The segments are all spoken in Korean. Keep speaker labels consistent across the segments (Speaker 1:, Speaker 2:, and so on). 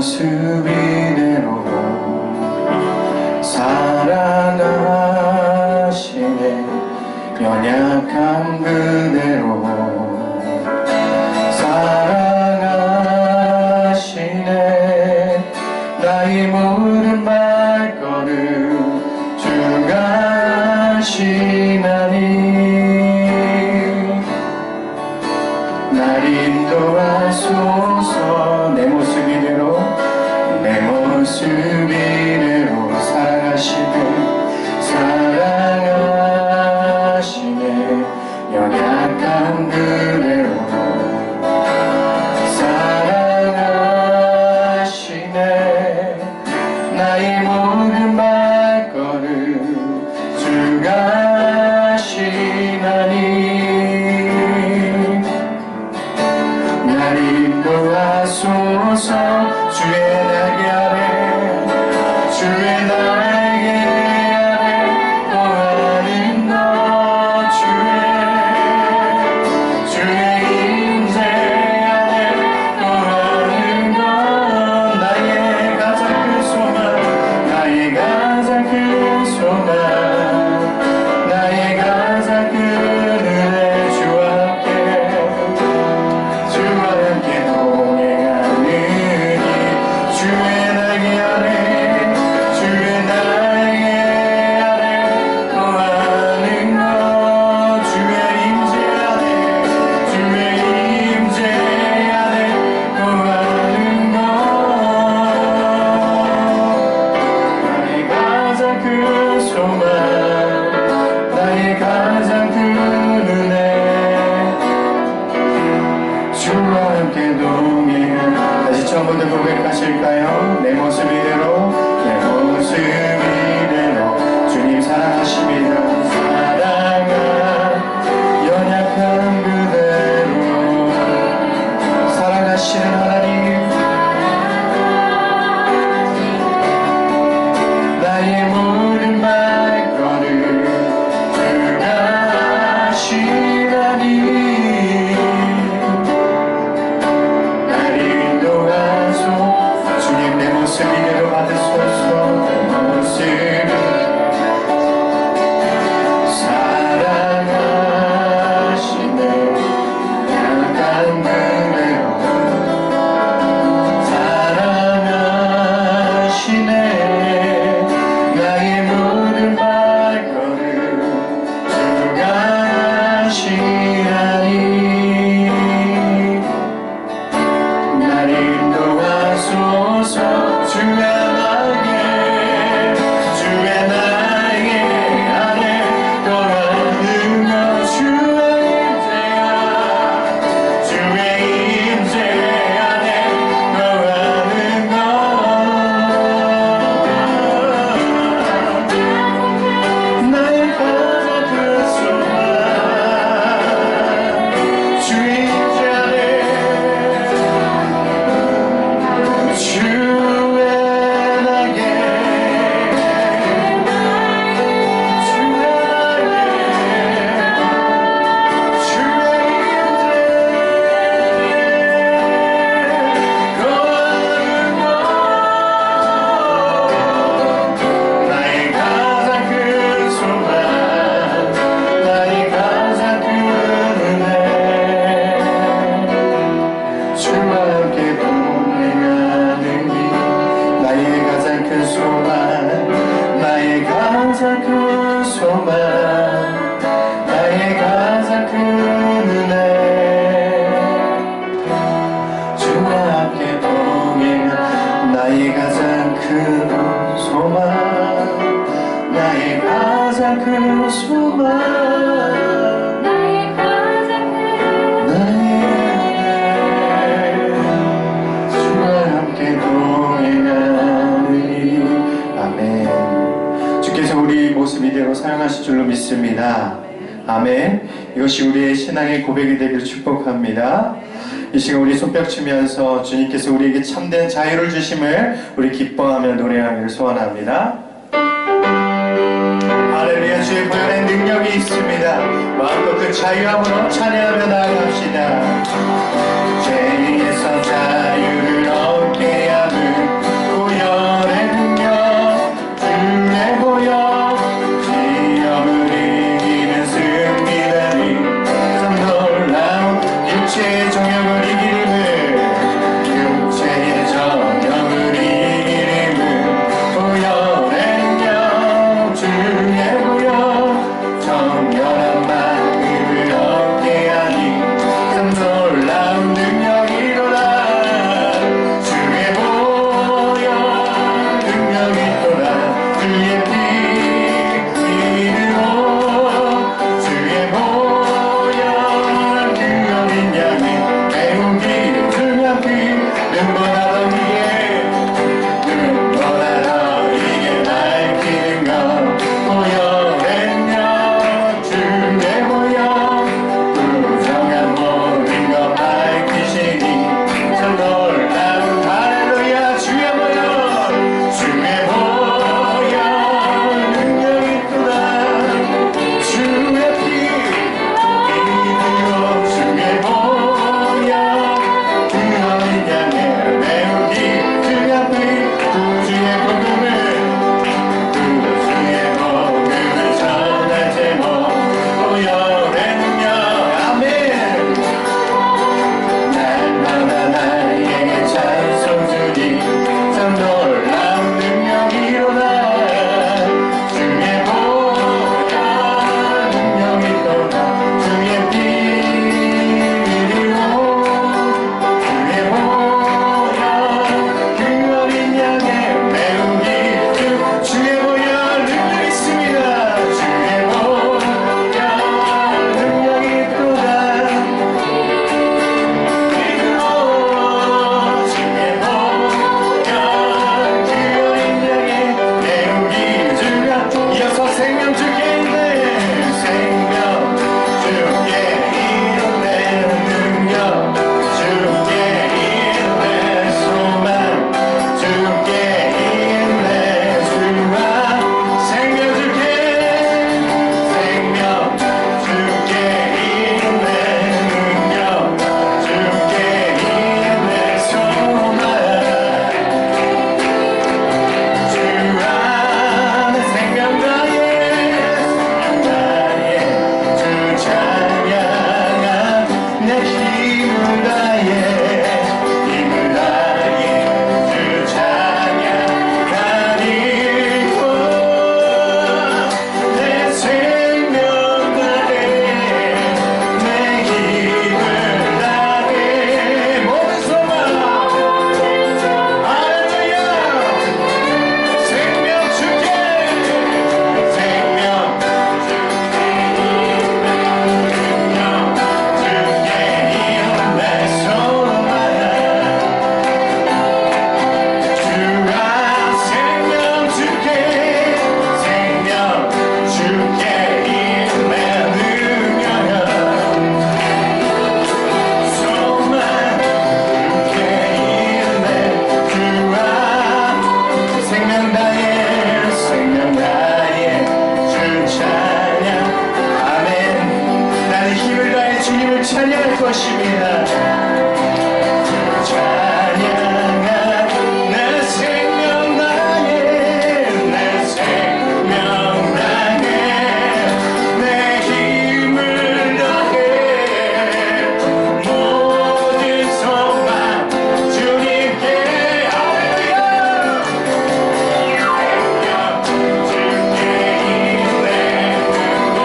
Speaker 1: 모습 이대로 사랑하시네. 연약한 그대로 사랑하시네. 나의 모든 발걸음 주가 하시나니 날 인도하소서. 내 모습 이대로 내 모습 이대로 사랑하시네. 연약한 그대로 사랑하시네. 나의 모든 발걸음 주가 하시나니 날 인도하소서. 주의 날개 아래 주의 날개 아래 거하는 것 주의 임재 안에 거하는 것 나의 가장 큰 소망 나의 가장 큰 소망 나의 가장 큰 은혜 주와 함께 동행하느니 주의 날개 아래 주의 날개 아래 거하는 것 주의 임재 안에 거하는 것 나의 가장 큰 소망 나의 가장 큰 은혜 주와 함께 동행한. 다시 처음부터 고백하실까요? 내 모습 이대로 내 모습 이대로 주님 사랑하십니다. 연약한 그대로 사랑하시는 하나님 나의 모든 발걸음 주가 하시나니 날 인도하소서. 주님 내 모습 이대로 받으소서. 내 모습 사랑하시네. 약한 그대로 사랑하시네. 나의 모든 발걸음 주가 하시나니 날 인도하소서. 주의 날개 안에 거하는 것 주의 임재 안에 거하는 것 나의 가장 큰 소망 주의 임재 안에 주의 날개 나의 가장 큰 소망 나의 가장 큰 은혜 주와 함께 동행하느니 나의 가장 큰 소망 나의 가장 큰 소망 나의 가장 큰 은혜 주와 함께 동행한 나의 가장 큰 소망 나의 가장 큰 소망 나의 은혜 주와 함께 동행하느니. 아멘. 주께서 우리 모습 이대로 사용하실 줄로 믿습니다. 아멘. 이것이 우리의 신앙의 고백이 되기를 축복합니다. 이 시간 우리 손뼉 치면서 주님께서 우리에게 참된 자유를 주심을 우리 기뻐하며 노래하기를 소원합니다. 할렐루야. 주의 보혈의 능력이 있습니다. 마음껏 그 자유함으로 찬양하며 나아갑시다. 죄에서 자유를 얻게 하는 육체의 정욕을 이기림을 육체의 정욕을 이기림을 부여했냐 주의 부여 정결한 마음을 얻게 하니 참 놀라운 능력이로다 주의 보혈 능력이 또다 주의 피 이르고 주의 보혈 그 어린 양의 매우기 중요한 피 눈보다 이게 눈보다 이게 밝히는 것 보혈했냐 주의 보혈 부정한 모든 것 밝히시니 참 놀라운 할렐루야 주의 보혈 주의 보혈 능력이 또다 주의 피 이리로 주의 보혈 그 어린 양의 매우기 중요한 피 구주의 복음을 전할 제목 보혈의 능력 아멘 날마다 나에게 찬송 주니 참 놀라운 능력이로다 주의 보혈 능력이 또다 주의 피 이리로 주의 보혈 그 어린 양의 매우기 주의 보혈 능력이 있습니다 주의 보혈 능력이 또다 이리로 주의 보혈 그 어린 양의 매우기 주가 이어서 생명 주게 있네 생명 주게 있네 능력 주게 있네 소망 주게 있네 주와 생명 주게 있네 능력 주게 있네 소망 주 안에 생명 나의 주 찬양한 내 힘을 다해 주 찬양하니고 내 생명 다해 내 힘을 다해 모든 소망 할렐루야 생명 주게 생명 주게 있네 소망 주가 생명 주게 있네 능력 소망 주게 있네 주와 생명 다해 주 찬양 아멘 나는 힘을 다해 주님을 찬양할 것입니다 주 찬양한 내 생명 다해 내 힘을 다해 모든 소망 주님께 할렐루야 있네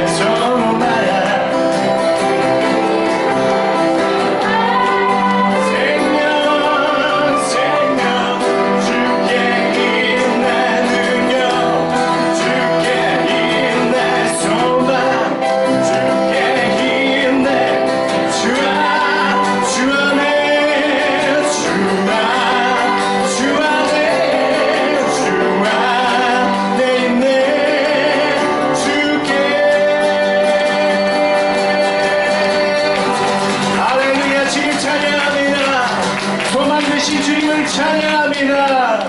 Speaker 1: 소망 찬양합니다.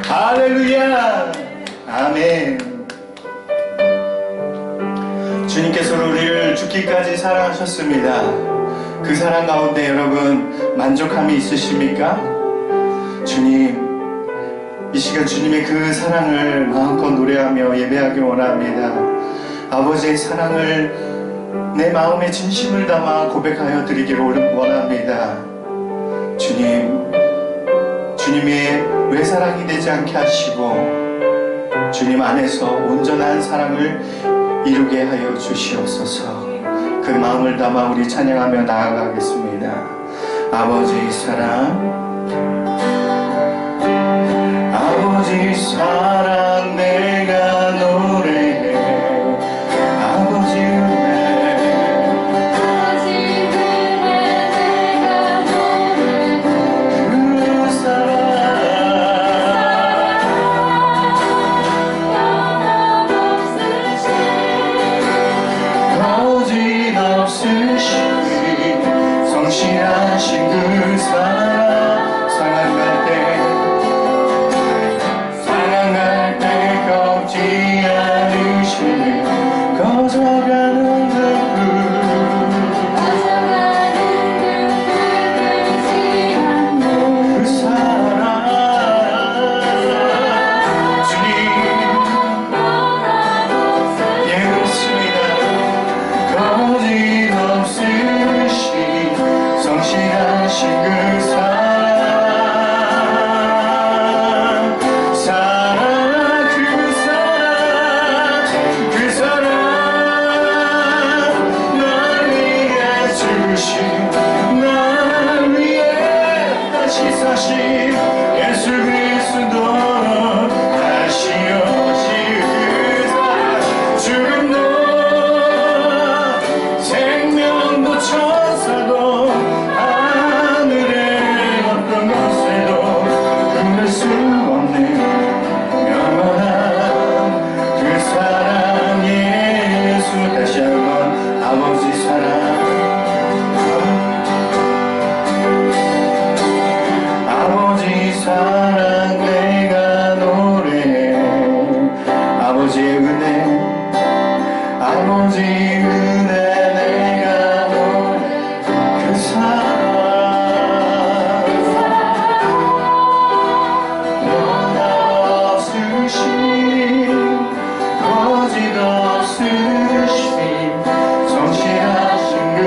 Speaker 1: 할렐루야. 아멘. 주님께서 우리를 죽기까지 사랑하셨습니다. 그 사랑 가운데 여러분 만족함이 있으십니까? 주님, 이 시간 주님의 그 사랑을 마음껏 노래하며 예배하기 원합니다. 아버지의 사랑을 내 마음에 진심을 담아 고백하여 드리기를 원합니다. 주님의 외사랑이 되지 않게 하시고 주님 안에서 온전한 사랑을 이루게 하여 주시옵소서. 그 마음을 담아 우리 찬양하며 나아가겠습니다. 아버지 사랑, 아버지 사랑 내가 노래해. 아버지 은혜,
Speaker 2: 아버지 은혜 내가 노래해.
Speaker 1: 그 사랑 거짓없으신 성실하신 그 사랑, 사랑할 때 꺾지 않으시는 거저가는 그 사랑. 주님 예 그렇습니다. 거짓없으신 성실하신 그 사랑, 날 위해 다시 사신 예수 그리스도 다시 오신 그 사랑. 죽음도 생명도 천사도 하늘의 어떤 것에도 끊을 수 없는 영원한 그 사랑 예수. 다시 한번 아버지 사랑, 아버지 사랑 내가 노래해. 아버지의 은혜, 아버지 은혜 내가 노래해. 그 사랑 거짓 없으신 성실하신 그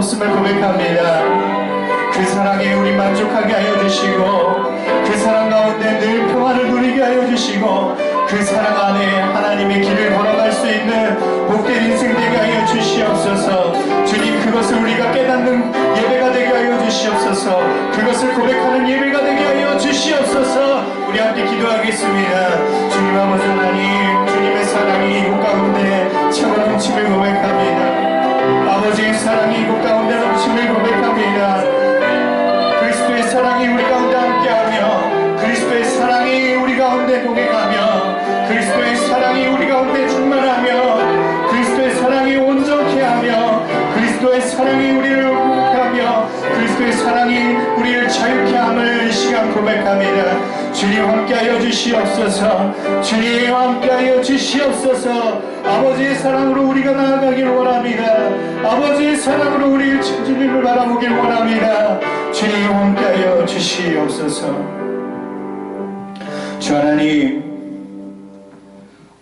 Speaker 1: 없음을 고백합니다. 그 사랑에 우리 만족하게 하여 주시고 그 사랑 가운데 늘 평안을 누리게 하여 주시고 그 사랑 안에 하나님의 길을 걸어갈 수 있는 복된 인생 되게 하여 주시옵소서. 주님, 그것을 우리가 깨닫는 예배가 되게 하여 주시옵소서. 그것을 고백하는 예배가 되게 하여 주시옵소서. 우리 함께 기도하겠습니다. 주님 아버지 하나님, 주님의 사랑이 이곳 가운데 차고 넘침을 고백합니다. 아버지의 사랑이 이곳 가운데 넘침을 고백합니다. 그리스도의 사랑이 우리 가운데 함께하며 그리스도의 사랑이 우리 가운데 동행하며 그리스도의 사랑이 우리 가운데 충만하며 그리스도의 사랑이 온전케 하며 그리스도의 사랑이 우리를 회복하며 그리스도의 사랑이 우리를 자유케 함을 이 시간 고백합니다. 주님 함께하여 주시옵소서. 주님 함께하여 주시옵소서. 아버지의 사랑으로 우리가 나아가길 원합니다. 아버지의 사랑으로 우리 주님을 바라보길 원합니다. 주님 함께하여 주시옵소서. 주 하나님,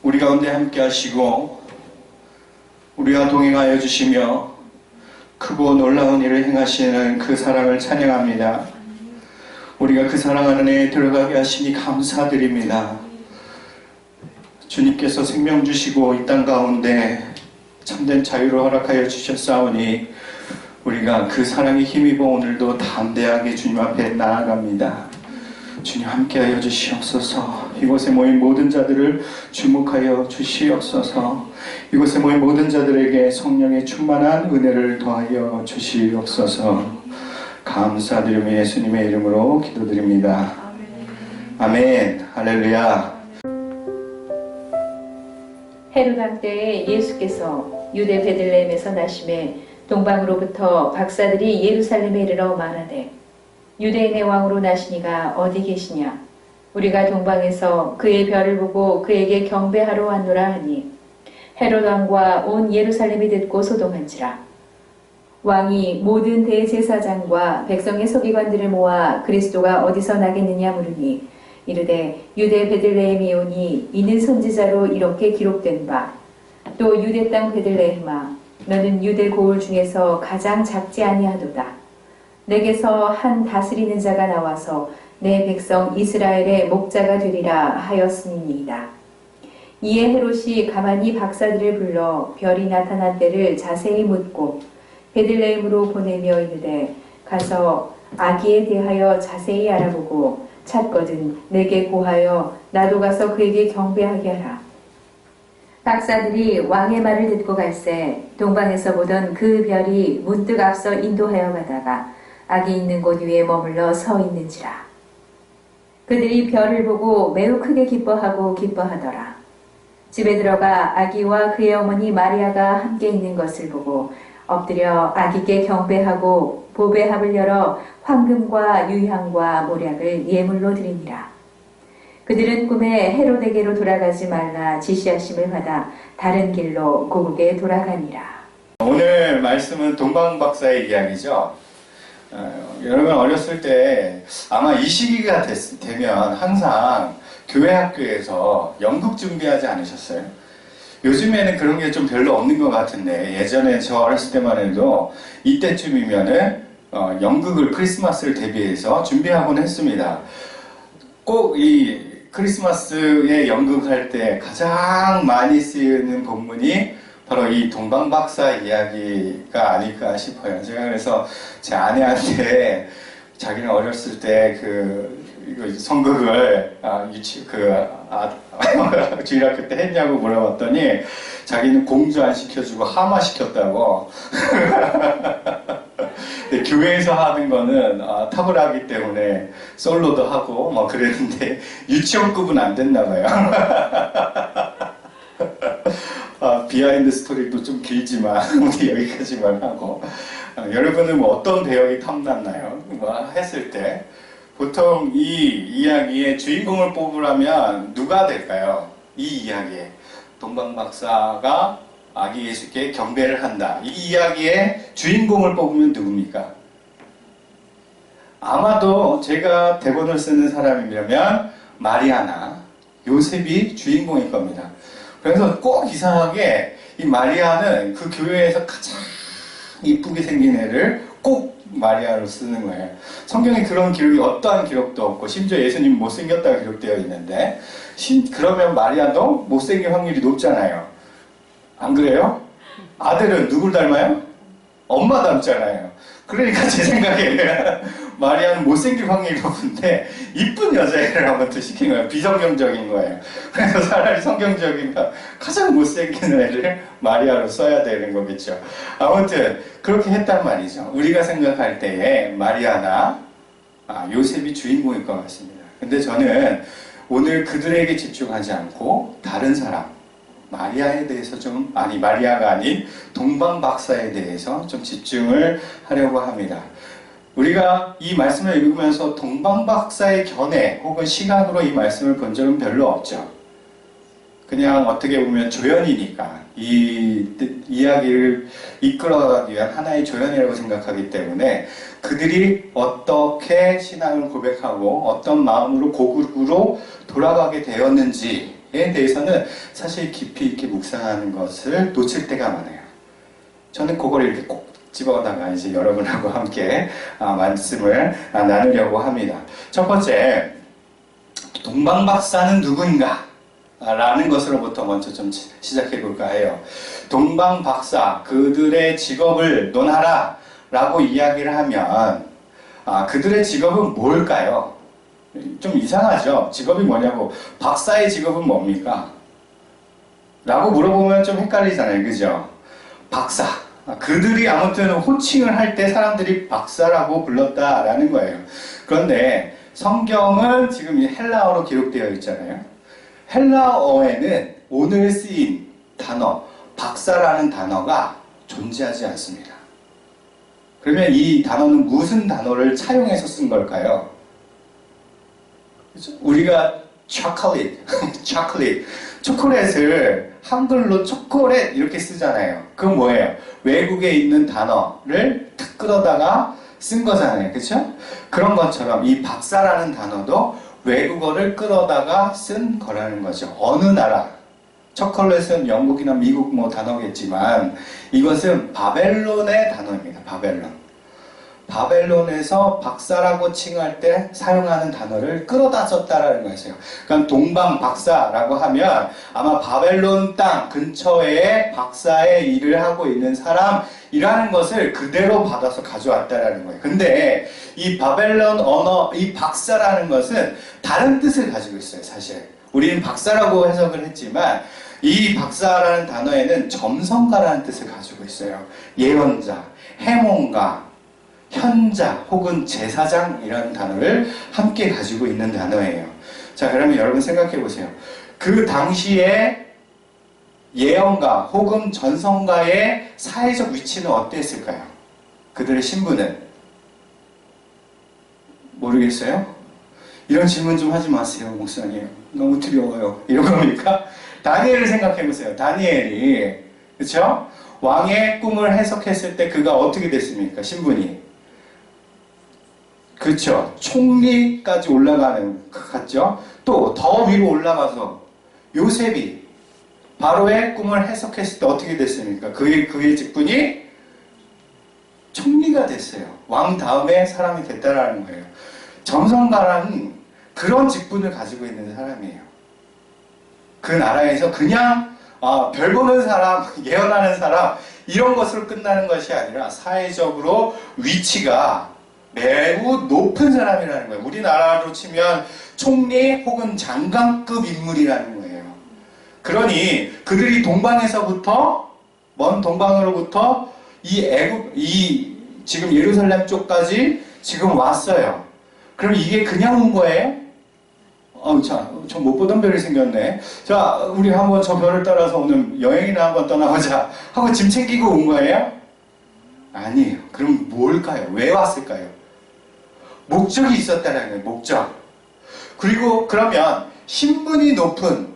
Speaker 1: 우리 가운데 함께하시고 우리와 동행하여 주시며 크고 놀라운 일을 행하시는 그 사랑을 찬양합니다. 우리가 그 사랑 안에 들어가게 하시니 감사드립니다. 주님께서 생명 주시고 이 땅 가운데 참된 자유를 허락하여 주셨사오니 우리가 그 사랑에 힘입어 오늘도 담대하게 주님 앞에 나아갑니다. 주님 함께하여 주시옵소서. 이곳에 모인 모든 자들을 주목하여 주시옵소서. 이곳에 모인 모든 자들에게 성령의 충만한 은혜를 더하여 주시옵소서. 감사드리며 예수님의 이름으로 기도드립니다. 아멘. 할렐루야.
Speaker 3: 헤롯 때에 예수께서 유대 베들레헴에서 나심에 동방으로부터 박사들이 예루살렘에 이르러 말하되 유대인의 왕으로 나시니가 어디 계시냐? 우리가 동방에서 그의 별을 보고 그에게 경배하러 왔노라 하니 헤롯 왕과 온 예루살렘이 듣고 소동한지라. 왕이 모든 대제사장과 백성의 서기관들을 모아 그리스도가 어디서 나겠느냐 물으니 이르되 유대 베들레헴이오니 이는 선지자로 이렇게 기록된 바 또 유대 땅 베들레헴아 너는 유대 고을 중에서 가장 작지 아니하도다. 내게서 한 다스리는 자가 나와서 내 백성 이스라엘의 목자가 되리라 하였으니이다. 이에 헤롯이 가만히 박사들을 불러 별이 나타난 때를 자세히 묻고 베들레헴으로 보내며 이르되 가서 아기에 대하여 자세히 알아보고 찾거든 내게 고하여 나도 가서 그에게 경배하게 하라. 박사들이 왕의 말을 듣고 갈새 동방에서 보던 그 별이 문득 앞서 인도하여 가다가 아기 있는 곳 위에 머물러 서 있는지라. 그들이 별을 보고 매우 크게 기뻐하고 기뻐하더라. 집에 들어가 아기와 그의 어머니 마리아가 함께 있는 것을 보고 엎드려 아기께 경배하고 보배합을 열어 황금과 유향과 모략을 예물로 드립니다. 그들은 꿈에 헤롯에게로 돌아가지 말라 지시하심을 받아 다른 길로 고국에 돌아가니라.
Speaker 1: 오늘 말씀은 동방박사의 이야기죠. 여러분 어렸을 때 아마 이 시기가 되면 항상 교회 학교에서 연극 준비하지 않으셨어요? 요즘에는 그런 게 좀 별로 없는 것 같은데 예전에 저 어렸을 때만 해도 이때쯤이면은 연극을 크리스마스를 대비해서 준비하곤 했습니다. 꼭 이 크리스마스에 연극할 때 가장 많이 쓰이는 본문이 바로 이 동방박사 이야기가 아닐까 싶어요. 제가 그래서 제 아내한테 자기는 어렸을 때 이거 성극을 주일학교 때 했냐고 물어봤더니 자기는 공주 안 시켜주고 하마 시켰다고. 교회에서 하는 거는 탁월하기 때문에 솔로도 하고 뭐 그랬는데 유치원급은 안 됐나 봐요. 비하인드 스토리도 좀 길지만 여기까지만 하고 여러분은 뭐 어떤 배역이 탐났나요? 뭐 했을 때 보통 이 이야기의 주인공을 뽑으라면 누가 될까요? 이 이야기에 동방박사가 아기 예수께 경배를 한다. 이 이야기의 주인공을 뽑으면 누굽니까? 아마도 제가 대본을 쓰는 사람이라면 마리아나 요셉이 주인공일 겁니다. 그래서 꼭 이상하게 이 마리아는 그 교회에서 가장 이쁘게 생긴 애를 꼭 마리아로 쓰는 거예요. 성경에 그런 기록이 어떠한 기록도 없고 심지어 예수님 못생겼다고 기록되어 있는데 그러면 마리아도 못생길 확률이 높잖아요. 안 그래요? 아들은 누굴 닮아요? 엄마 닮잖아요. 그러니까 제 생각에는 마리아는 못생길 확률이 높은데 이쁜 여자애를 한번 더 시킨 거예요. 비성경적인 거예요. 그래서 차라리 성경적이면 가장 못생긴 애를 마리아로 써야 되는 거겠죠. 아무튼 그렇게 했단 말이죠. 우리가 생각할 때에 마리아나 요셉이 주인공일 것 같습니다. 근데 저는 오늘 그들에게 집중하지 않고 다른 사람, 마리아에 대해서 마리아가 아닌 동방박사에 대해서 좀 집중을 하려고 합니다. 우리가 이 말씀을 읽으면서 동방박사의 견해 혹은 시각으로 이 말씀을 본 적은 별로 없죠. 그냥 어떻게 보면 조연이니까 이 이야기를 이끌어가기 위한 하나의 조연이라고 생각하기 때문에 그들이 어떻게 신앙을 고백하고 어떤 마음으로 고국으로 돌아가게 되었는지에 대해서는 사실 깊이 있게 묵상하는 것을 놓칠 때가 많아요. 저는 그걸 이렇게 꼭 집어다가 이제 여러분하고 함께 말씀을 나누려고 합니다. 첫 번째, 동방박사는 누구인가? 라는 것으로부터 먼저 좀 시작해 볼까 해요. 동방박사, 그들의 직업을 논하라 라고 이야기를 하면 그들의 직업은 뭘까요? 좀 이상하죠? 직업이 뭐냐고, 박사의 직업은 뭡니까? 라고 물어보면 좀 헷갈리잖아요. 그죠? 박사. 그들이 아무튼 호칭을 할 때 사람들이 박사라고 불렀다라는 거예요. 그런데 성경은 지금 헬라어로 기록되어 있잖아요. 헬라어에는 오늘 쓰인 단어, 박사라는 단어가 존재하지 않습니다. 그러면 이 단어는 무슨 단어를 차용해서 쓴 걸까요? 우리가 초콜릿을 한글로 초콜릿 이렇게 쓰잖아요. 그건 뭐예요? 외국에 있는 단어를 탁 끌어다가 쓴 거잖아요. 그렇죠? 그런 것처럼 이 박사라는 단어도 외국어를 끌어다가 쓴 거라는 거죠. 어느 나라, 초콜릿은 영국이나 미국 단어겠지만 이것은 바벨론의 단어입니다. 바벨론에서 박사라고 칭할 때 사용하는 단어를 끌어다 썼다라는 것이에요. 그러니까 동방박사라고 하면 아마 바벨론 땅 근처에 박사의 일을 하고 있는 사람이라는 것을 그대로 받아서 가져왔다라는 거예요. 근데 이 바벨론 언어, 이 박사라는 것은 다른 뜻을 가지고 있어요, 사실. 우리는 박사라고 해석을 했지만 이 박사라는 단어에는 점성가라는 뜻을 가지고 있어요. 예언자, 해몽가, 현자 혹은 제사장이라는 단어를 함께 가지고 있는 단어예요. 자, 그러면 여러분 생각해 보세요. 그 당시에 예언가 혹은 전성가의 사회적 위치는 어땠을까요? 그들의 신분은? 모르겠어요? 이런 질문 좀 하지 마세요, 목사님. 너무 두려워요. 이런 겁니까? 다니엘을 생각해 보세요. 다니엘이, 그렇죠? 왕의 꿈을 해석했을 때 그가 어떻게 됐습니까? 신분이. 그렇죠. 총리까지 올라가는 것 같죠. 또 더 위로 올라가서 요셉이 바로의 꿈을 해석했을 때 어떻게 됐습니까? 그의 직분이 총리가 됐어요. 왕 다음에 사람이 됐다라는 거예요. 점성가라는 그런 직분을 가지고 있는 사람이에요. 그 나라에서 그냥 별 보는 사람, 예언하는 사람 이런 것으로 끝나는 것이 아니라 사회적으로 위치가 매우 높은 사람이라는 거예요. 우리나라로 치면 총리 혹은 장관급 인물이라는 거예요. 그러니 그들이 동방에서부터 먼 동방으로부터 이 지금 예루살렘 쪽까지 지금 왔어요. 그럼 이게 그냥 온 거예요? 저 못 보던 별이 생겼네. 자, 우리 한번 저 별을 따라서 오늘 여행이나 한번 떠나보자 하고 짐 챙기고 온 거예요? 아니에요. 그럼 뭘까요? 왜 왔을까요? 목적이 있었다는 거예요. 목적. 그리고 그러면 신분이 높은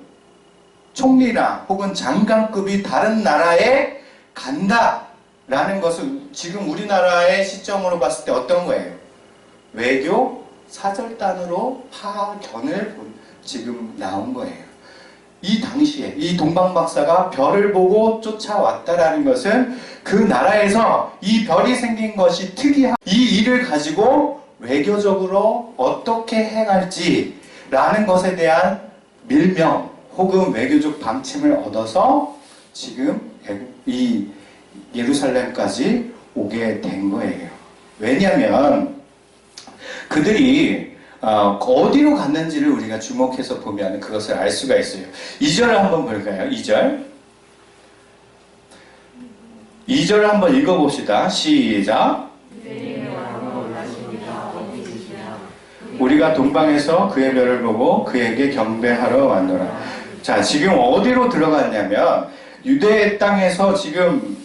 Speaker 1: 총리나 혹은 장관급이 다른 나라에 간다라는 것은 지금 우리나라의 시점으로 봤을 때 어떤 거예요? 외교 사절단으로 파견을 지금 나온 거예요. 이 당시에 이 동방박사가 별을 보고 쫓아왔다라는 것은 그 나라에서 이 별이 생긴 것이 특이한 이 일을 가지고 외교적으로 어떻게 행할지라는 것에 대한 밀명 혹은 외교적 방침을 얻어서 지금 이 예루살렘까지 오게 된 거예요. 왜냐하면 그들이 어디로 갔는지를 우리가 주목해서 보면 그것을 알 수가 있어요. 2절을 한번 볼까요? 2절. 2절을 한번 읽어봅시다. 시작. 우리가 동방에서 그의 별을 보고 그에게 경배하러 왔노라. 자, 지금 어디로 들어갔냐면 유대 땅에서 지금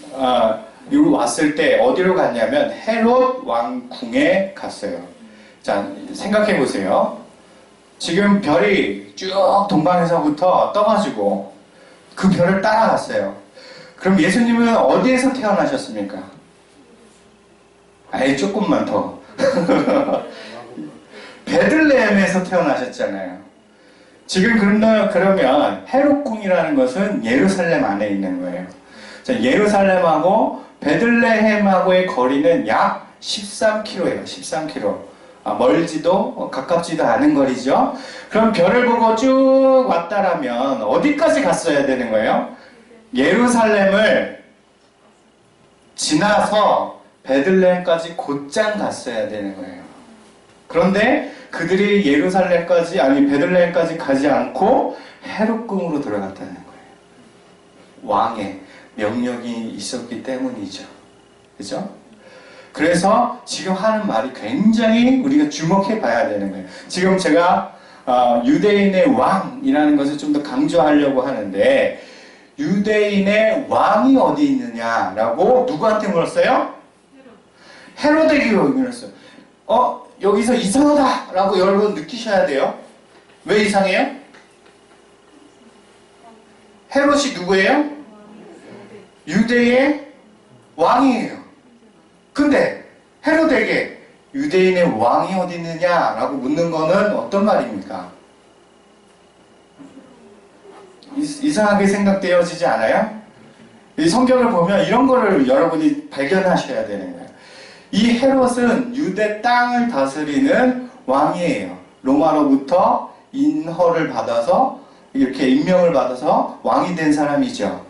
Speaker 1: 왔을 때 어디로 갔냐면 헤롯 왕궁에 갔어요. 자, 생각해 보세요. 지금 별이 쭉 동방에서부터 떠가지고 그 별을 따라갔어요. 그럼 예수님은 어디에서 태어나셨습니까? 아예 조금만 더. 베들레헴에서 태어나셨잖아요. 지금 그러면 헤롯궁이라는 것은 예루살렘 안에 있는 거예요. 자, 예루살렘하고 베들레헴하고의 거리는 약 13km예요. 13km. 멀지도 가깝지도 않은 거리죠. 그럼 별을 보고 쭉 왔다라면 어디까지 갔어야 되는 거예요? 예루살렘을 지나서 베들레헴까지 곧장 갔어야 되는 거예요. 그런데 그들이 예루살렘까지 아니 베들레헴까지 가지 않고 헤롯궁으로 들어갔다는 거예요. 왕의 명령이 있었기 때문이죠. 그죠? 그래서 지금 하는 말이 굉장히 우리가 주목해 봐야 되는 거예요. 지금 제가 유대인의 왕이라는 것을 좀 더 강조하려고 하는데 유대인의 왕이 어디 있느냐라고 누구한테 물었어요? 헤롯에게 물었어요. 여기서 이상하다 라고 여러분 느끼셔야 돼요. 왜 이상해요? 헤롯이 누구예요? 유대의 왕이에요. 근데 헤롯에게 유대인의 왕이 어디 있느냐 라고 묻는 거는 어떤 말입니까? 이상하게 생각되어지지 않아요? 이 성경을 보면 이런 거를 여러분이 발견하셔야 되는 거예요. 이 헤롯은 유대 땅을 다스리는 왕이에요. 로마로부터 인허를 받아서 이렇게 임명을 받아서 왕이 된 사람이죠.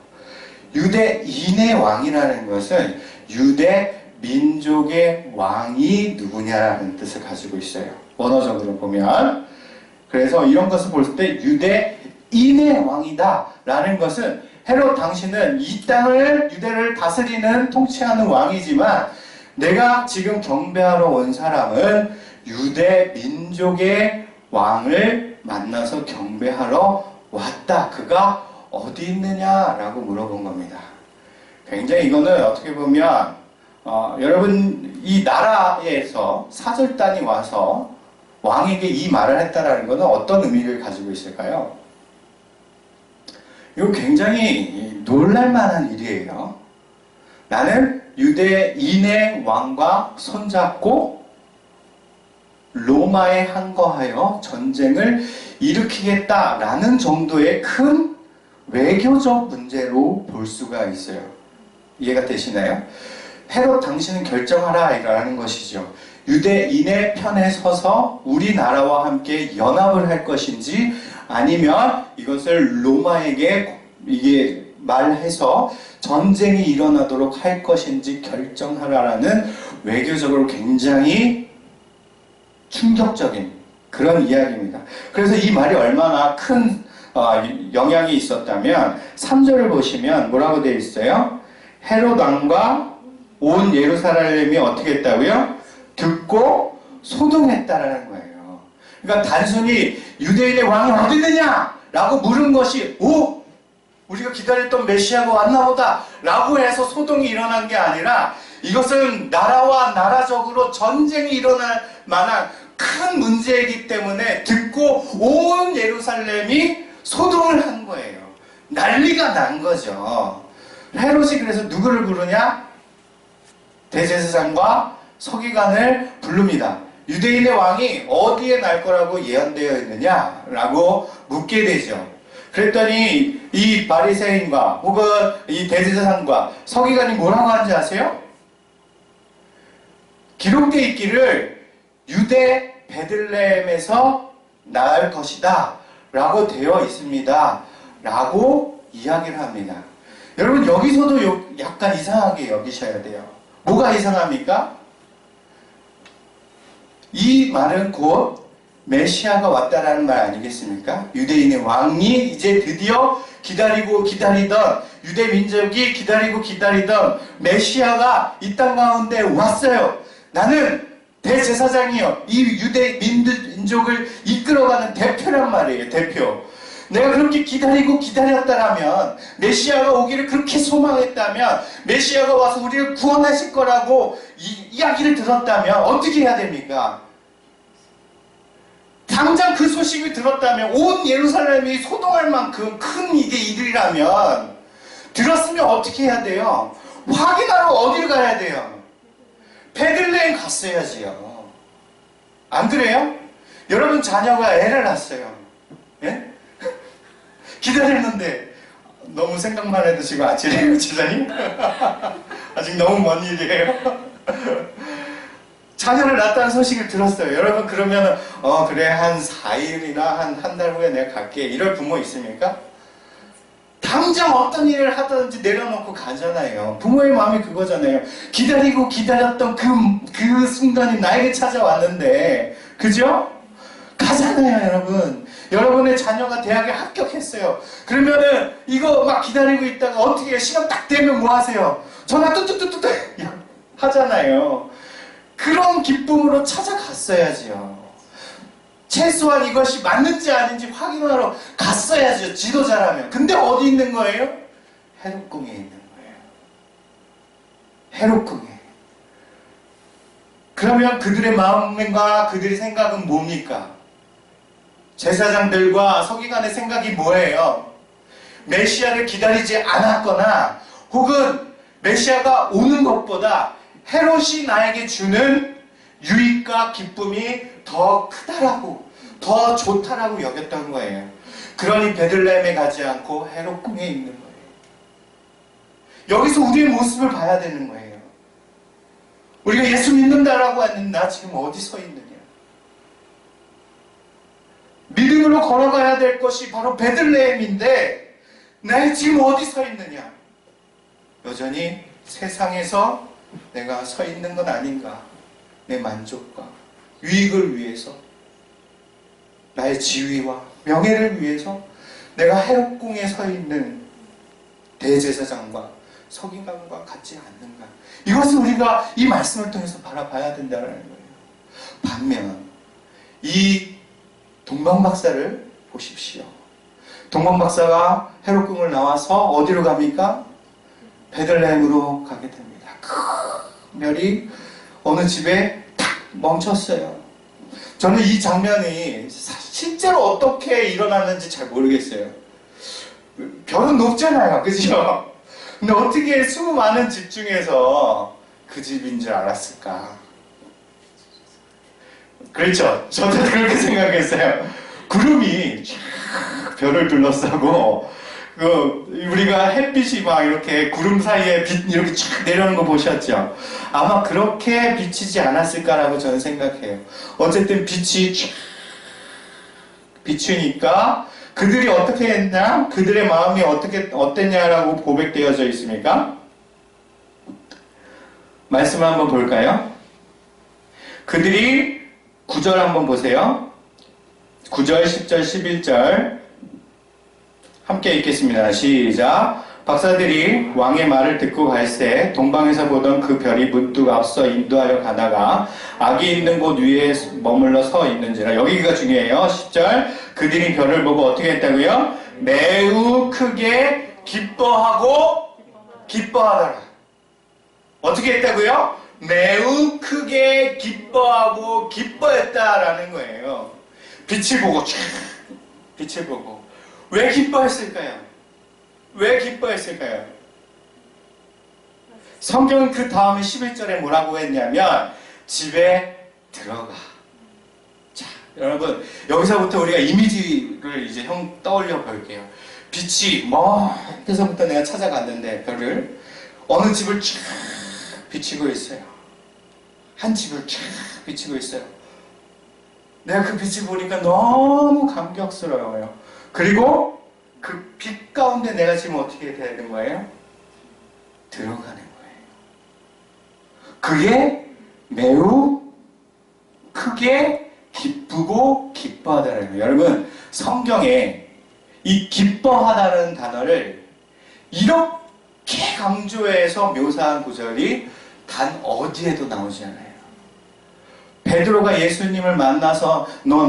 Speaker 1: 유대인의 왕이라는 것은 유대 민족의 왕이 누구냐라는 뜻을 가지고 있어요. 원어적으로 보면. 그래서 이런 것을 볼 때 유대인의 왕이다 라는 것은 헤롯 당신은 이 땅을 유대를 다스리는 통치하는 왕이지만 내가 지금 경배하러 온 사람은 유대 민족의 왕을 만나서 경배하러 왔다. 그가 어디 있느냐라고 물어본 겁니다. 굉장히 이거는 어떻게 보면 여러분 이 나라에서 사절단이 와서 왕에게 이 말을 했다라는 것은 어떤 의미를 가지고 있을까요? 이거 굉장히 놀랄만한 일이에요. 나는 유대인의 왕과 손잡고 로마에 항거하여 전쟁을 일으키겠다라는 정도의 큰 외교적 문제로 볼 수가 있어요. 이해가 되시나요? 헤롯 당신은 결정하라 라는 것이죠. 유대인의 편에 서서 우리나라와 함께 연합을 할 것인지 아니면 이것을 로마에게 이게 말해서 전쟁이 일어나도록 할 것인지 결정하라라는 외교적으로 굉장히 충격적인 그런 이야기입니다. 그래서 이 말이 얼마나 큰 영향이 있었다면 3절을 보시면 뭐라고 되어 있어요? 헤롯 왕과 온 예루살렘이 어떻게 했다고요? 듣고 소동했다라는 거예요. 그러니까 단순히 유대인의 왕이 어디 있느냐 라고 물은 것이 우리가 기다렸던 메시아가 왔나 보다 라고 해서 소동이 일어난 게 아니라 이것은 나라와 나라적으로 전쟁이 일어날 만한 큰 문제이기 때문에 듣고 온 예루살렘이 소동을 한 거예요. 난리가 난 거죠. 헤롯이 그래서 누구를 부르냐? 대제사장과 서기관을 부릅니다. 유대인의 왕이 어디에 날 거라고 예언되어 있느냐? 라고 묻게 되죠. 그랬더니 이 바리새인과 혹은 이 대제사장과 서기관이 뭐라고 하는지 아세요? 기록되어 있기를 유대 베들레헴에서 낳을 것이다 라고 되어 있습니다 라고 이야기를 합니다. 여러분 여기서도 약간 이상하게 여기셔야 돼요. 뭐가 이상합니까? 이 말은 곧 메시아가 왔다라는 말 아니겠습니까? 유대인의 왕이 이제 드디어 기다리고 기다리던, 유대 민족이 기다리고 기다리던 메시아가 이 땅 가운데 왔어요. 나는 대제사장이요, 이 유대 민족을 이끌어가는 대표란 말이에요. 대표. 내가 그렇게 기다리고 기다렸다라면, 메시아가 오기를 그렇게 소망했다면, 메시아가 와서 우리를 구원하실 거라고 이야기를 들었다면 어떻게 해야 됩니까? 당장 그 소식을 들었다면, 온 예루살렘이 소동할 만큼 큰 이게 일이라면 들었으면 어떻게 해야 돼요? 확인하러 어디를 가야 돼요? 베들레헴 갔어야지요. 안 그래요? 여러분 자녀가 애를 낳았어요. 예? 기다렸는데 너무 생각만 해도 지금 아찔해요, 지사님? 아직 너무 먼 일이에요. 자녀를 낳았다는 소식을 들었어요. 여러분 그러면 그래 한 4일이나 한 달 후에 내가 갈게 이럴 부모 있습니까? 당장 어떤 일을 하든지 내려놓고 가잖아요. 부모의 마음이 그거잖아요. 기다리고 기다렸던 그 순간이 나에게 찾아왔는데, 그죠? 가잖아요, 여러분. 여러분의 자녀가 대학에 합격했어요. 그러면은 이거 막 기다리고 있다가 어떻게 해요? 시간 딱 되면 뭐 하세요? 전화 뚜뚜뚜뚜뚜 하잖아요. 그런 기쁨으로 찾아갔어야지요. 최소한 이것이 맞는지 아닌지 확인하러 갔어야죠, 지도자라면. 근데 어디 있는 거예요? 헤롯궁에 있는 거예요. 헤롯궁에. 그러면 그들의 마음과 그들의 생각은 뭡니까? 제사장들과 서기관의 생각이 뭐예요? 메시아를 기다리지 않았거나 혹은 메시아가 오는 것보다 헤롯이 나에게 주는 유익과 기쁨이 더 크다라고, 더 좋다라고 여겼던 거예요. 그러니 베들레헴에 가지 않고 헤롯궁에 있는 거예요. 여기서 우리의 모습을 봐야 되는 거예요. 우리가 예수 믿는다라고 하는 나 지금 어디 서 있느냐? 믿음으로 걸어가야 될 것이 바로 베들레헴인데 나 지금 어디 서 있느냐? 여전히 세상에서 내가 서 있는 건 아닌가? 내 만족과 유익을 위해서, 나의 지위와 명예를 위해서 내가 헤롯궁에 서 있는 대제사장과 서기관과 같지 않는가? 이것을 우리가 이 말씀을 통해서 바라봐야 된다는 거예요. 반면 이 동방박사를 보십시오. 동방박사가 헤롯궁을 나와서 어디로 갑니까? 베들레헴으로 가게 됩니다. 큰 별이 어느 집에 탁 멈췄어요. 저는 이 장면이 실제로 어떻게 일어났는지 잘 모르겠어요. 별은 높잖아요, 그죠? 근데 어떻게 수많은 집 중에서 그 집인 줄 알았을까? 그렇죠. 저도 그렇게 생각했어요. 구름이 쫙 별을 둘러싸고, 우리가 햇빛이 막 이렇게 구름 사이에 빛 이렇게 쫙 내려오는 거 보셨죠? 아마 그렇게 비치지 않았을까라고 저는 생각해요. 어쨌든 빛이 쫙 비추니까 그들이 어떻게 했나? 그들의 마음이 어땠냐라고 고백되어져 있습니까? 말씀을 한번 볼까요? 그들이 9절 한번 보세요. 9절, 10절, 11절 함께 읽겠습니다. 시작. 박사들이 왕의 말을 듣고 갈새 동방에서 보던 그 별이 문득 앞서 인도하여 가다가 악이 있는 곳 위에 머물러 서 있는지라. 여기가 중요해요. 10절. 그들이 별을 보고 어떻게 했다고요? 매우 크게 기뻐하고 기뻐하더라. 어떻게 했다고요? 매우 크게 기뻐하고 기뻐했다라는 거예요. 빛을 보고 촤 빛을 보고. 왜 기뻐했을까요? 왜 기뻐했을까요? 성경은 그 다음에 11절에 뭐라고 했냐면 집에 들어가. 자, 여러분 여기서부터 우리가 이미지를 이제 떠올려 볼게요. 빛이 멀리서부터 내가 찾아갔는데 별을 어느 집을 쫙 비치고 있어요. 한 집을 쫙 비치고 있어요. 내가 그 빛을 보니까 너무 감격스러워요. 그리고 그 빛 가운데 내가 지금 어떻게 되는 거예요? 들어가는 거예요. 그게 매우 크게 기쁘고 기뻐하다는 거예요. 여러분, 성경에 이 기뻐하다는 단어를 이렇게 강조해서 묘사한 구절이 단 어디에도 나오지 않아요. 베드로가 예수님을 만나서 너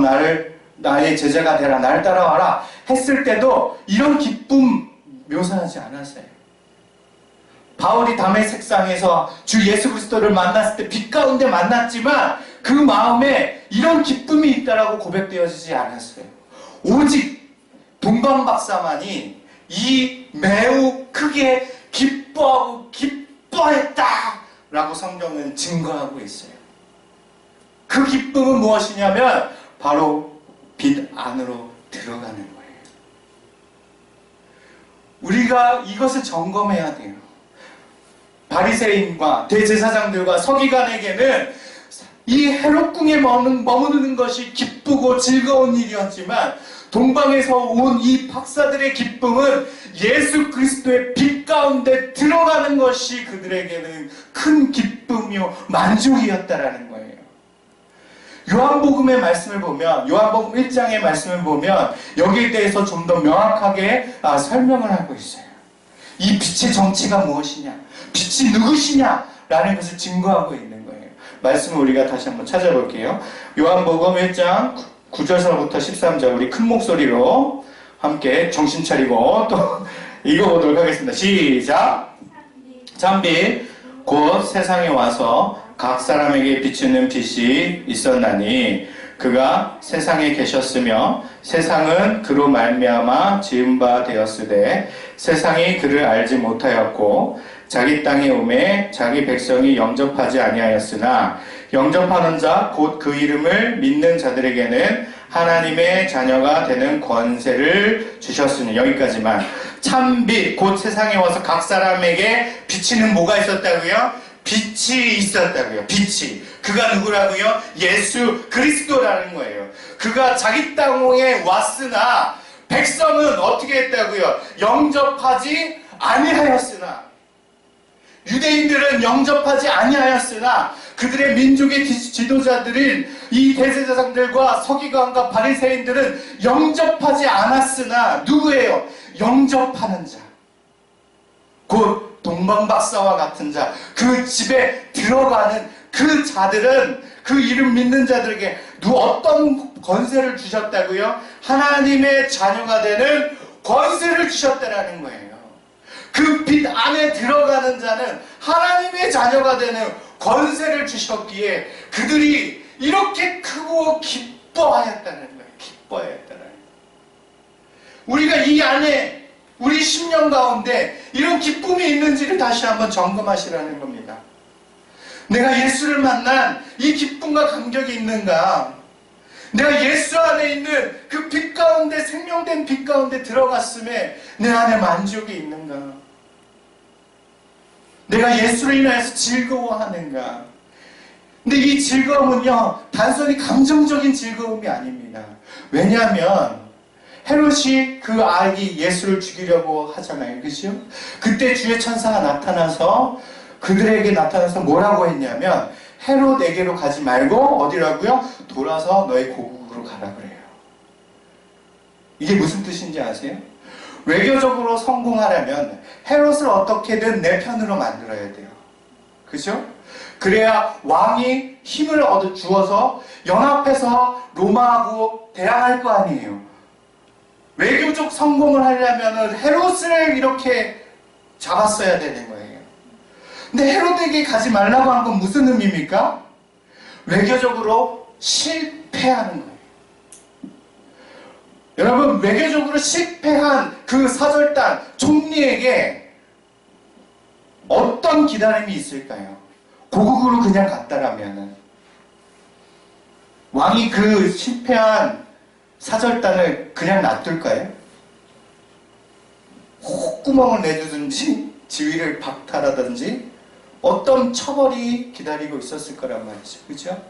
Speaker 1: 나의 제자가 되라, 나를 따라와라 했을 때도 이런 기쁨 묘사하지 않았어요. 바울이 다메섹상에서 주 예수 그리스도를 만났을 때 빛 가운데 만났지만 그 마음에 이런 기쁨이 있다라고 고백되어지지 않았어요. 오직 동방박사만이 이 매우 크게 기뻐하고 기뻐했다라고 성경은 증거하고 있어요. 그 기쁨은 무엇이냐면 바로 빛 안으로 들어가는 거예요. 우리가 이것을 점검해야 돼요. 바리새인과 대제사장들과 서기관에게는 이 헤롯궁에 머무르는 것이 기쁘고 즐거운 일이었지만 동방에서 온 이 박사들의 기쁨은 예수 그리스도의 빛 가운데 들어가는 것이 그들에게는 큰 기쁨이요 만족이었다라는 거예요. 요한복음의 말씀을 보면, 요한복음 1장의 말씀을 보면 여기에 대해서 좀 더 명확하게 설명을 하고 있어요. 이 빛의 정체가 무엇이냐, 빛이 누구시냐 라는 것을 증거하고 있는 거예요. 말씀을 우리가 다시 한번 찾아볼게요. 요한복음 1장 9절서부터 13절 우리 큰 목소리로 함께 정신 차리고 또 읽어보도록 하겠습니다. 시작! 참빛 곧 세상에 와서 각 사람에게 비추는 빛이 있었나니 그가 세상에 계셨으며 세상은 그로 말미암아 지은 바 되었으되 세상이 그를 알지 못하였고 자기 땅에 오매 자기 백성이 영접하지 아니하였으나 영접하는 자 곧 그 이름을 믿는 자들에게는 하나님의 자녀가 되는 권세를 주셨으니. 여기까지만. 참빛 곧 세상에 와서 각 사람에게 비치는 뭐가 있었다고요? 빛이 있었다고요. 빛이. 그가 누구라고요? 예수 그리스도라는 거예요. 그가 자기 땅에 왔으나 백성은 어떻게 했다고요? 영접하지 아니하였으나. 유대인들은 영접하지 아니하였으나 그들의 민족의 지도자들인 이 대제사장들과 서기관과 바리새인들은 영접하지 않았으나 누구예요? 영접하는 자. 곧 동방박사와 같은 자. 그 집에 들어가는 그 자들은 그 이름 믿는 자들에게 어떤 권세를 주셨다고요? 하나님의 자녀가 되는 권세를 주셨다라는 거예요. 그 빛 안에 들어가는 자는 하나님의 자녀가 되는 권세를 주셨기에 그들이 이렇게 크고 기뻐하였다는 거예요. 기뻐하였다는 거예요. 우리가 이 안에 우리 심령 가운데 이런 기쁨이 있는지를 다시 한번 점검하시라는 겁니다. 내가 예수를 만난 이 기쁨과 감격이 있는가? 내가 예수 안에 있는 그 빛 가운데, 생명된 빛 가운데 들어갔음에 내 안에 만족이 있는가? 내가 예수를 인하여서 즐거워하는가? 근데 이 즐거움은요, 단순히 감정적인 즐거움이 아닙니다. 왜냐하면 헤롯이 그 아기 예수를 죽이려고 하잖아요. 그죠? 그때 주의 천사가 나타나서 그들에게 나타나서 뭐라고 했냐면 헤롯에게로 가지 말고 어디라고요? 돌아서 너의 고국으로 가라 그래요. 이게 무슨 뜻인지 아세요? 외교적으로 성공하려면 헤롯을 어떻게든 내 편으로 만들어야 돼요. 그죠? 그래야 왕이 힘을 주어서 연합해서 로마하고 대항할 거 아니에요. 외교적 성공을 하려면 헤롯을 이렇게 잡았어야 되는 거예요. 근데 헤롯에게 가지 말라고 한 건 무슨 의미입니까? 외교적으로 실패하는 거예요. 여러분, 외교적으로 실패한 그 사절단 총리에게 어떤 기다림이 있을까요? 고국으로 그냥 갔다라면은 왕이 그 실패한 사절단을 그냥 놔둘까요? 콧구멍을 내주든지 지위를 박탈하든지 어떤 처벌이 기다리고 있었을 거란 말이죠. 그렇죠?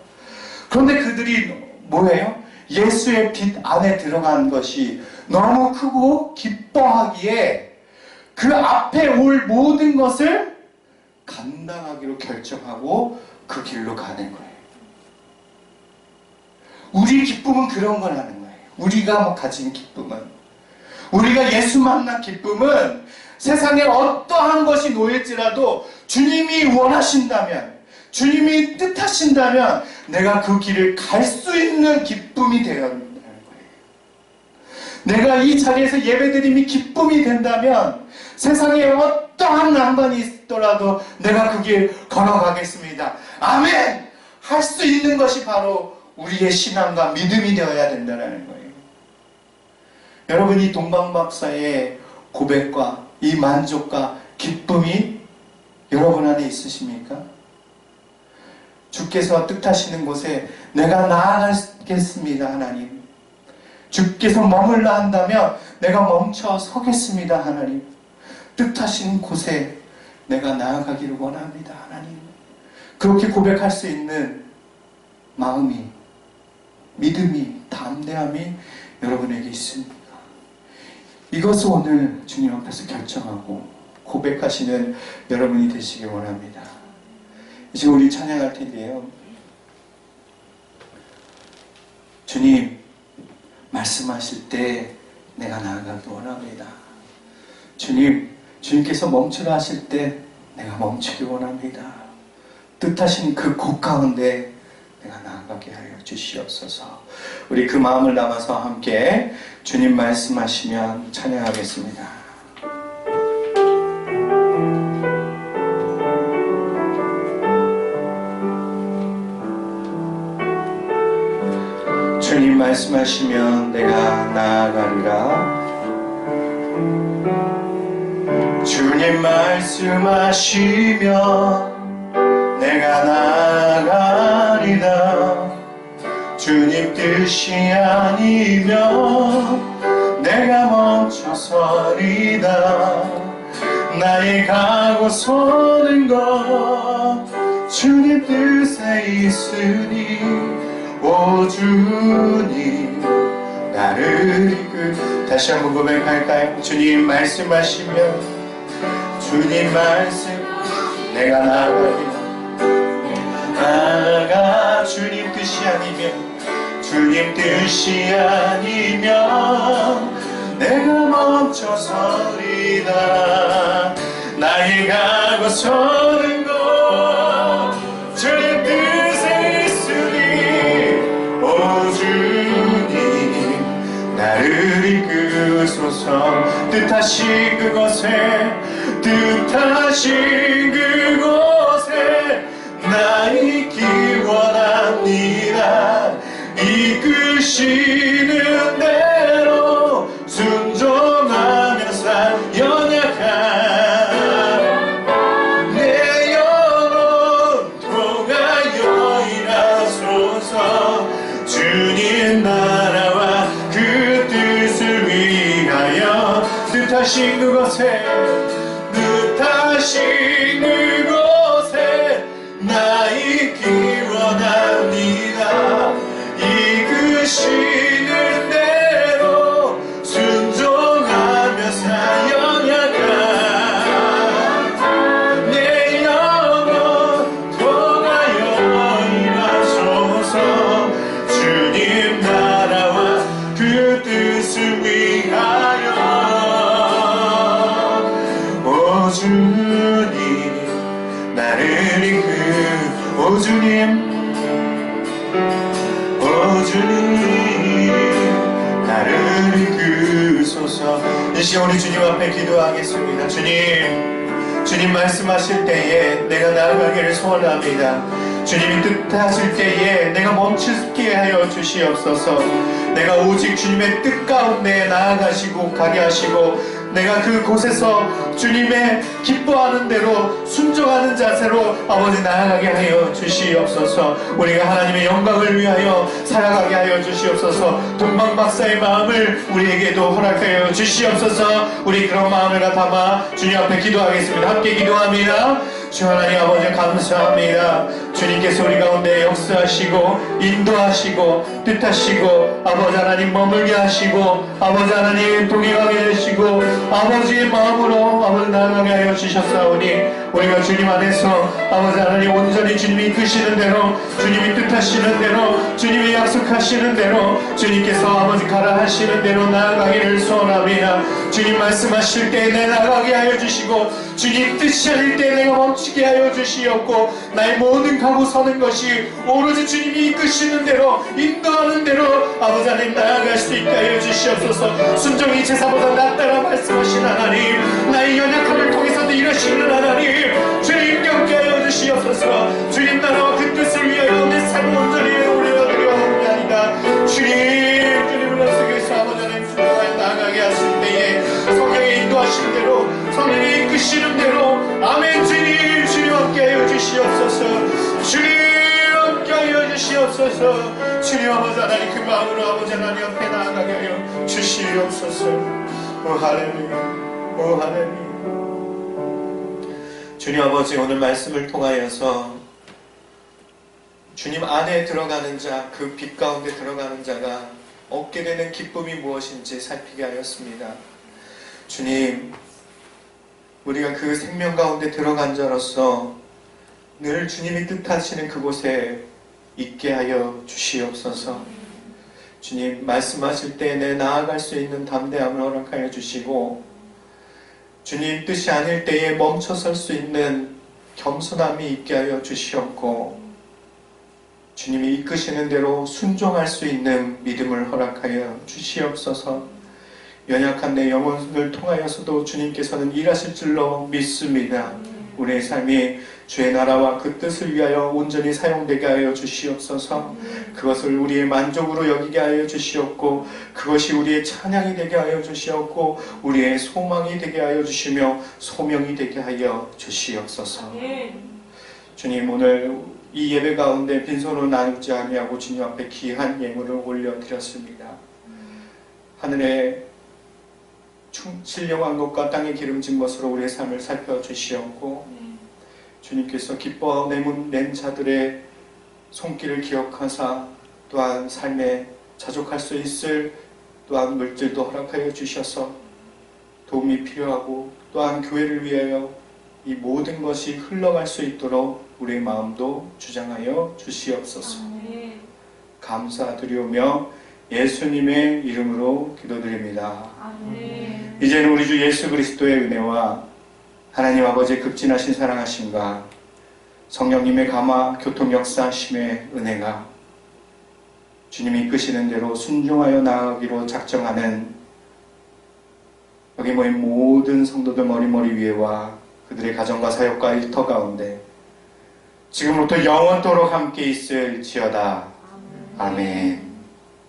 Speaker 1: 그런데 그들이 뭐예요? 예수의 빛 안에 들어간 것이 너무 크고 기뻐하기에 그 앞에 올 모든 것을 감당하기로 결정하고 그 길로 가는 거예요. 우리 기쁨은 그런 거라는 거예요. 우리가 가진 기쁨은, 우리가 예수 만난 기쁨은 세상에 어떠한 것이 놓일지라도 주님이 원하신다면, 주님이 뜻하신다면 내가 그 길을 갈 수 있는 기쁨이 되어야 된다는 거예요. 내가 이 자리에서 예배드림이 기쁨이 된다면 세상에 어떠한 난관이 있더라도 내가 그 길 걸어가겠습니다. 아멘! 할 수 있는 것이 바로 우리의 신앙과 믿음이 되어야 된다는 거예요. 여러분, 이 동방박사의 고백과 이 만족과 기쁨이 여러분 안에 있으십니까? 주께서 뜻하시는 곳에 내가 나아가겠습니다, 하나님. 주께서 머물라 한다면 내가 멈춰 서겠습니다, 하나님. 뜻하시는 곳에 내가 나아가기를 원합니다, 하나님. 그렇게 고백할 수 있는 마음이, 믿음이, 담대함이 여러분에게 있습니까? 이것을 오늘 주님 앞에서 결정하고 고백하시는 여러분이 되시길 원합니다. 이제 우리 찬양할 텐데요. 주님 말씀하실 때 내가 나아가기 원합니다. 주님께서 멈추라 하실 때 내가 멈추기 원합니다. 뜻하신 그 곳 가운데 내가 나아가게 하여 주시옵소서. 우리 그 마음을 담아서 함께 주님 말씀하시면 찬양하겠습니다. 주님 말씀하시면 내가 나아가리라. 주님 말씀하시면 내가 나아가리라. 주님 뜻이 아니면 내가 멈춰서리다. 나의 가고 서는 것 주님 뜻에 있으니 오 주님 나를 다시 한번 고백할까요? 주님 말씀하시면 주님 말씀 내가 나아가 주님 뜻이 아니면 주님 뜻이 아니면 내가 멈춰서리다. 나의 가고 서는 것 주님 뜻에 있으니 오 주님 나를 이끄소서. 뜻하신 그곳에 나 있기 원합니다. 이끄시는 대로 순종하면서 연약한 내 영혼 통하여 일하소서. 주님 나라와 그 뜻을 위하여 뜻하신 그곳에 나 있기 원합니다. 이끄시는 대로 순종하면서 연약한 내 영혼 통하여 일하소서. 주님 나라와 그 뜻을 위하여 오 주님 나를 오 주님 나를 이끄소서. 이 시간 우리 주님 앞에 기도하겠습니다. 주님 말씀하실 때에 내가 나아가기를 소원합니다. 주님이 뜻하실 때에 내가 멈추게 하여 주시옵소서. 내가 오직 주님의 뜻 가운데 나아가시고 가게 하시고 내가 그곳에서 주님의 기뻐하는 대로 순종하는 자세로 아버지 나아가게 하여 주시옵소서. 우리가 하나님의 영광을 위하여 살아가게 하여 주시옵소서. 동방 박사의 마음을 우리에게도 허락하여 주시옵소서. 우리 그런 마음을 담아 주님 앞에 기도하겠습니다. 함께 기도합니다. 주 하나님 아버지 감사합니다. 주님께서 우리 가운데 역사하시고 인도하시고 뜻하시고 아버지 하나님 머물게 하시고 아버지 하나님 동행하게 되시고 아버지의 마음으로 아버지 나아가게 하여 주셨사오니 우리가 주님 안에서 아버지 하나님 온전히 주님이 이끄시는 대로 주님이 뜻하시는 대로 주님이 약속하시는 대로 주님께서 아버지 가라 하시는 대로 나아가기를 소원합니다. 주님 말씀하실 때 내 나가게 하여 주시고 주님 뜻이 아닐 때 내가 멈추게 하여 주시옵고 나의 모든 가고 서는 것이 오로지 주님이 이끄시는 대로 인도하는 대로 아버지 하나님 나아갈 수 있게 하여 주시옵소서. 순종이 제사보다 낫다라 말씀하신 하나님 나의 연약함을 통해서도 일하시는 하나님 주님 경계 하여 주시옵소서. 주님 나라와 그 뜻을 위하여 내 삶을 온전히 올려드려옵나이다. 주님을 나서게서 아버지 하나님 순종하여 나아가게 하실 때에 성령의 인도하시는 대로 성령의 이끄시는 대로 아멘. 주님 함께 하여 주시옵소서. 주님 함께 하여 주시옵소서. 주님 아버지 하나님 그 마음으로 아버지 하나님 앞에 나아가게 하여 주시옵소서. 오 할렐루야. 오 할렐루야. 주님 아버지 오늘 말씀을 통하여서 주님 안에 들어가는 자, 그 빛 가운데 들어가는 자가 얻게 되는 기쁨이 무엇인지 살피게 하였습니다. 주님, 우리가 그 생명 가운데 들어간 자로서 늘 주님이 뜻하시는 그곳에 있게 하여 주시옵소서. 주님, 말씀하실 때 내 나아갈 수 있는 담대함을 허락하여 주시고 주님 뜻이 아닐 때에 멈춰설 수 있는 겸손함이 있게 하여 주시옵고 주님이 이끄시는 대로 순종할 수 있는 믿음을 허락하여 주시옵소서. 연약한 내 영혼을 통하여서도 주님께서는 일하실 줄로 믿습니다. 우리의 삶이 주의 나라와 그 뜻을 위하여 온전히 사용되게 하여 주시옵소서. 그것을 우리의 만족으로 여기게 하여 주시옵고 그것이 우리의 찬양이 되게 하여 주시옵고 우리의 소망이 되게 하여 주시며 소명이 되게 하여 주시옵소서. 주님, 오늘 이 예배 가운데 빈손으로 나누지 아니하고 주님 앞에 귀한 예물을 올려드렸습니다. 하늘에 신령한 것과 땅에 기름진 것으로 우리의 삶을 살펴주시옵고 주님께서 기뻐 낸 자들의 손길을 기억하사 또한 삶에 자족할 수 있을 또한 물질도 허락하여 주셔서 도움이 필요하고 또한 교회를 위하여 이 모든 것이 흘러갈 수 있도록 우리의 마음도 주장하여 주시옵소서. 감사드리오며 예수님의 이름으로 기도드립니다. 이제는 우리 주 예수 그리스도의 은혜와 하나님 아버지의 급진하신 사랑하심과 성령님의 감화 교통 역사하심의 은혜가 주님이 이끄시는 대로 순종하여 나아가기로 작정하는 여기 모인 모든 성도들 머리머리 위에와 그들의 가정과 사역과 일터 가운데 지금부터 영원토록 함께 있을지어다. 아멘.